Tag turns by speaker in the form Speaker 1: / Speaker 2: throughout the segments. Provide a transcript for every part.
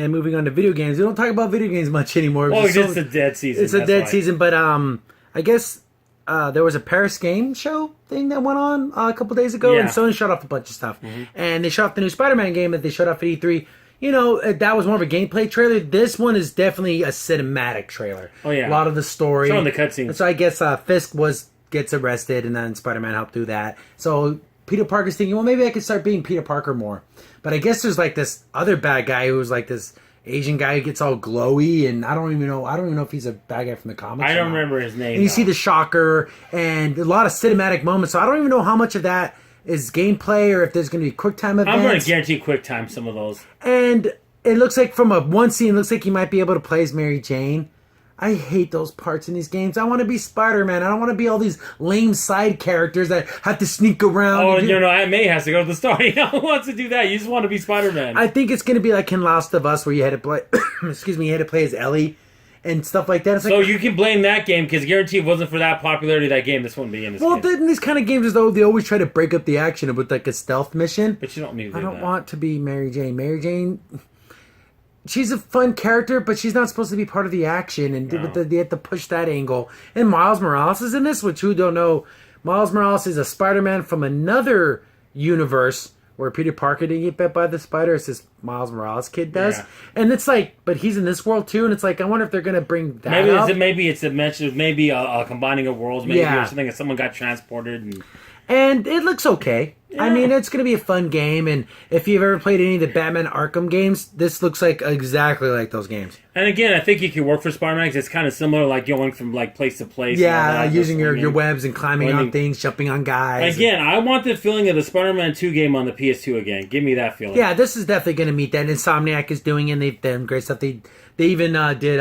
Speaker 1: and moving on to video games. We don't talk about video games much anymore.
Speaker 2: Well, it's a dead season.
Speaker 1: It's a dead season, but I guess there was a Paris Game Show thing that went on a couple days ago, and Sony showed off a bunch of stuff. And they showed off the new Spider-Man game that they showed off at E3. You know, that was more of a gameplay trailer. This one is definitely a cinematic trailer.
Speaker 2: Oh, yeah.
Speaker 1: A lot of the story.
Speaker 2: Showing the cutscenes.
Speaker 1: So I guess Fisk gets arrested, and then Spider-Man helped do that. So Peter Parker's thinking, well, maybe I could start being Peter Parker more. But I guess there's like this other bad guy who's like this Asian guy who gets all glowy, and I don't even know if he's a bad guy from the comics.
Speaker 2: I don't remember his name.
Speaker 1: And you see the Shocker and a lot of cinematic moments. So I don't even know how much of that is gameplay or if there's going to be QuickTime events.
Speaker 2: I'm going to guarantee QuickTime some of those.
Speaker 1: And it looks like from one scene, it looks like he might be able to play as Mary Jane. I hate those parts in these games. I want to be Spider-Man. I don't want to be all these lame side characters that have to sneak around.
Speaker 2: Oh, Aunt May has to go to the store. Who wants to do that? You just want to be Spider-Man.
Speaker 1: I think it's going to be like in Last of Us where you had to play, you had to play as Ellie and stuff like that. It's
Speaker 2: so you can blame that game because guarantee if it wasn't for that popularity of that game, this wouldn't be in this game.
Speaker 1: Well, in these kind of games, though, they always try to break up the action with like a stealth mission.
Speaker 2: But you don't need to do
Speaker 1: I don't
Speaker 2: that.
Speaker 1: want to be Mary Jane. Mary Jane, she's a fun character, but she's not supposed to be part of the action, and they have to push that angle. And Miles Morales is in this, which who don't know, Miles Morales is a Spider-Man from another universe where Peter Parker didn't get bit by the spider. It's this Miles Morales kid does. Yeah. And it's like, but he's in this world too, and it's like, I wonder if they're going to bring that up.
Speaker 2: Maybe it's a mention of maybe a combining of worlds, maybe or something, that someone got transported.
Speaker 1: And it looks okay. Yeah. I mean, it's going to be a fun game, and if you've ever played any of the Batman Arkham games, this looks like exactly like those games.
Speaker 2: And again, I think it could work for Spider-Man because it's kind of similar, like going from like place to place.
Speaker 1: Yeah, using your webs and climbing on things, jumping on guys.
Speaker 2: Again, I want the feeling of the Spider-Man 2 game on the PS2 again. Give me that feeling.
Speaker 1: Yeah, this is definitely going to meet that. Insomniac is doing it, and they've done great stuff. They even did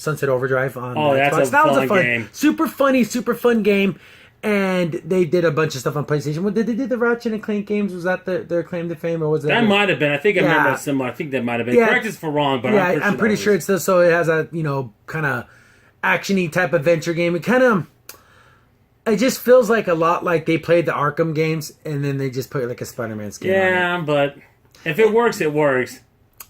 Speaker 1: Sunset Overdrive on
Speaker 2: that's
Speaker 1: Xbox.
Speaker 2: that was a fun game.
Speaker 1: Super funny, super fun game. And they did a bunch of stuff on PlayStation. What did they do? The Ratchet and Clank games? Was that their claim to fame, or was
Speaker 2: that might have been? I think I remember similar. I think that might have been. Yeah. Correct us for wrong, but
Speaker 1: I'm pretty sure it's this. So it has a kind of actiony type adventure game. It just feels like a lot like they played the Arkham games, and then they just put like a Spider-Man skin.
Speaker 2: Yeah, but if it works, it works.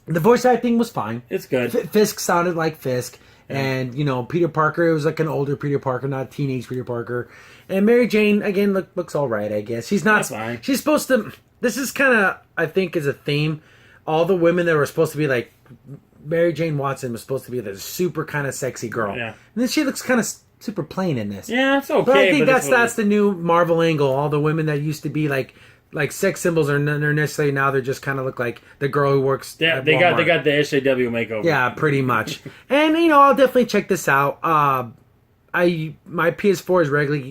Speaker 1: The voice acting was fine.
Speaker 2: It's good.
Speaker 1: Fisk sounded like Fisk. And, Peter Parker, it was like an older Peter Parker, not teenage Peter Parker. And Mary Jane, again, looks all right, I guess. She's not... That's fine. She's supposed to... This is kind of, I think, is a theme. All the women that were supposed to be like... Mary Jane Watson was supposed to be the super kind of sexy girl. Yeah. And then she looks kind of super plain in this.
Speaker 2: Yeah, it's okay.
Speaker 1: But I think that's the new Marvel angle. All the women that used to be like sex symbols are necessarily now they're just kind of look like the girl who works at Walmart.
Speaker 2: They got the SAW makeover.
Speaker 1: Yeah, pretty much. And I'll definitely check this out. My PS4 is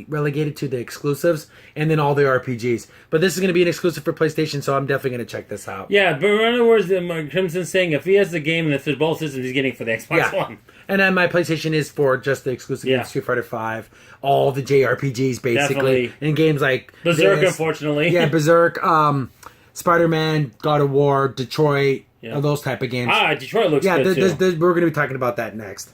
Speaker 1: relegated to the exclusives and then all the RPGs. But this is going to be an exclusive for PlayStation, so I'm definitely going to check this out.
Speaker 2: Yeah, but in other words, Crimson's saying if he has the game and if there's both systems, he's getting it for the Xbox One.
Speaker 1: And then my PlayStation is for just the exclusive games, Street Fighter V, all the JRPGs basically, definitely. And games like
Speaker 2: Berserk, unfortunately.
Speaker 1: Yeah, Berserk, Spider-Man, God of War, Detroit, those type of games.
Speaker 2: Detroit looks good too.
Speaker 1: We're going to be talking about that next.